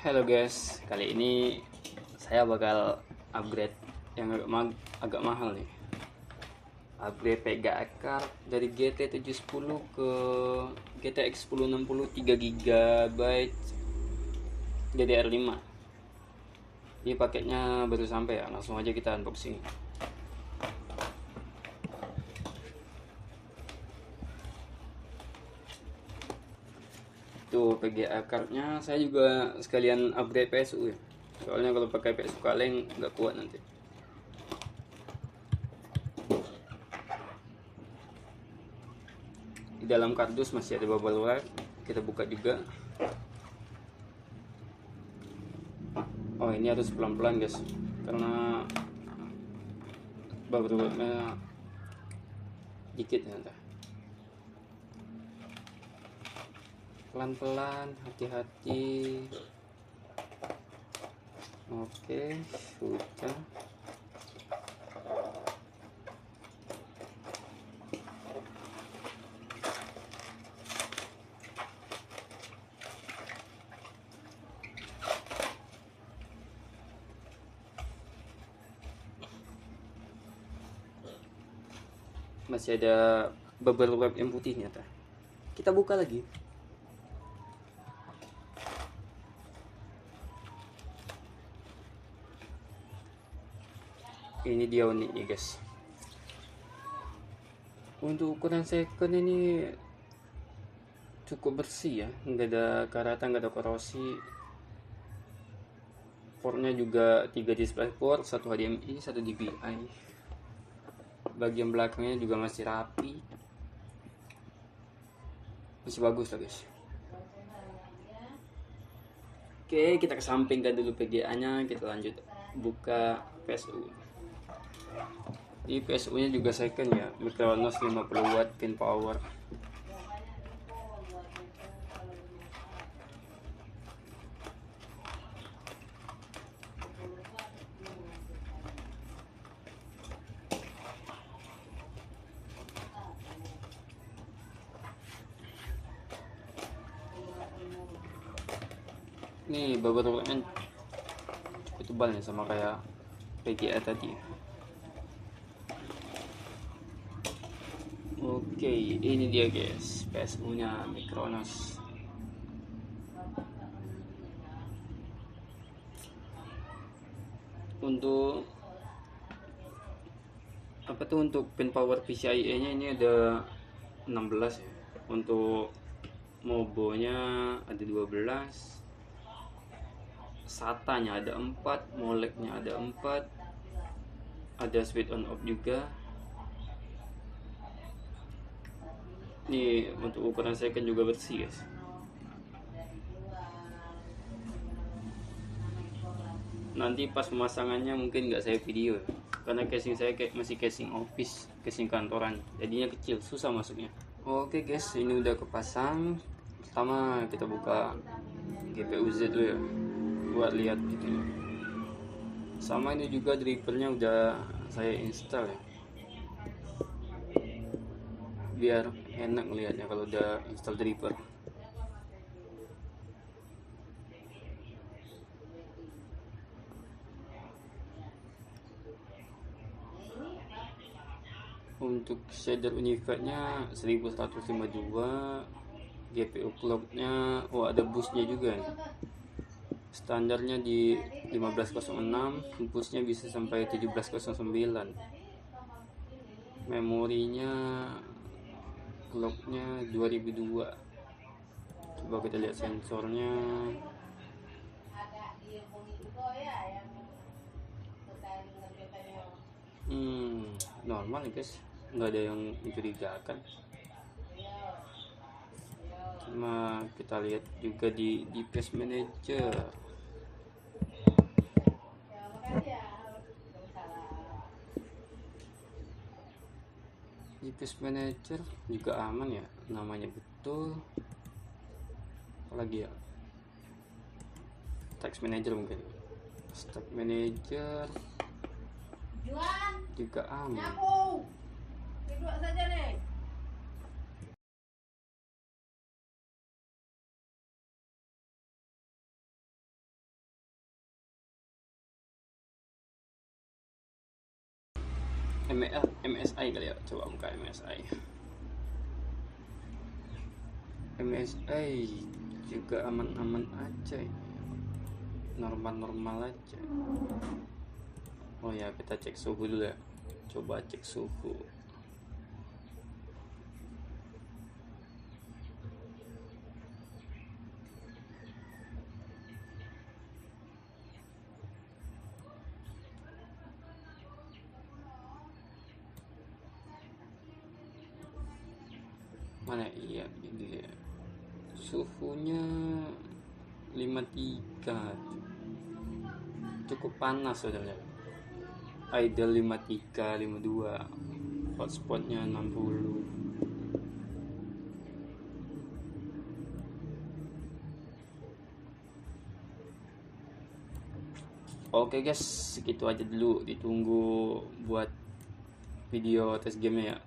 Halo guys, kali ini saya bakal upgrade yang agak mahal nih. Upgrade PGA card dari GT 710 ke GTX 1060 3 GB DDR5. Ini paketnya baru sampai ya, langsung aja kita unboxing. Tuh PGA cardnya, saya juga sekalian upgrade PSU ya, soalnya kalau pakai PSU kaleng nggak kuat nanti. Di dalam kardus masih ada bubble wrap, kita buka juga. Oh, ini harus pelan-pelan guys, karena bubble wrapnya dikit ya. Pelan-pelan, hati-hati. Oke, sudah. Masih ada bubble wrap yang putih nyata. Kita buka lagi. Ini dia uniknya guys. Untuk ukuran second ini cukup bersih ya, nggak ada karatan, nggak ada korosi. Portnya juga 3 display port, 1 HDMI, 1 DPI. Bagian belakangnya juga masih rapi, masih bagus lah guys. Oke, kita kesampingkan dulu PGA nya, kita lanjut buka PSU. Di PSU nya juga second ya, Micronos 50 watt pin power. Nih bubble wrapnya cukup tebal nih, sama kayak PGA tadi. Oke, ini dia guys, PSU nya Micronos. Untuk apa tuh, untuk pin power PCIe nya ini ada 16 ya. Untuk mobonya ada 12, SATA nya ada 4, moleknya ada 4, ada switch on off juga. Ini untuk ukuran second juga bersih guys. Nanti pas pemasangannya mungkin nggak saya video ya, karena casing saya masih casing office, casing kantoran, jadinya kecil, susah masuknya. Oke guys, ini udah kepasang. Pertama kita buka GPU Z dulu ya, buat lihat gitu ya. Sama ini juga drivernya udah saya install ya, biar enak ngelihatnya kalau udah install driver. Untuk shader Unified-nya 1152, GPU clock-nya ada boostnya juga nih. Standarnya di 1506, boostnya bisa sampai 1709. Memorinya, clock-nya 2002. Coba kita lihat sensornya. Normal nih guys, nggak ada yang mencurigakan. Cuma kita lihat juga di device manager. Device manager juga aman ya, namanya betul. Apalagi ya, text manager mungkin, stack manager juga aman. MSI kali ya, coba buka MSI. MSI juga aman-aman aja, normal-normal aja. Oh ya, kita cek suhu dulu ya, coba cek suhu. Mana, iya ini ya, suhunya 53, cukup panas sebenarnya. Idle 53, 52, hotspotnya 60. Oke guys, segitu aja dulu, ditunggu buat video tes game ya.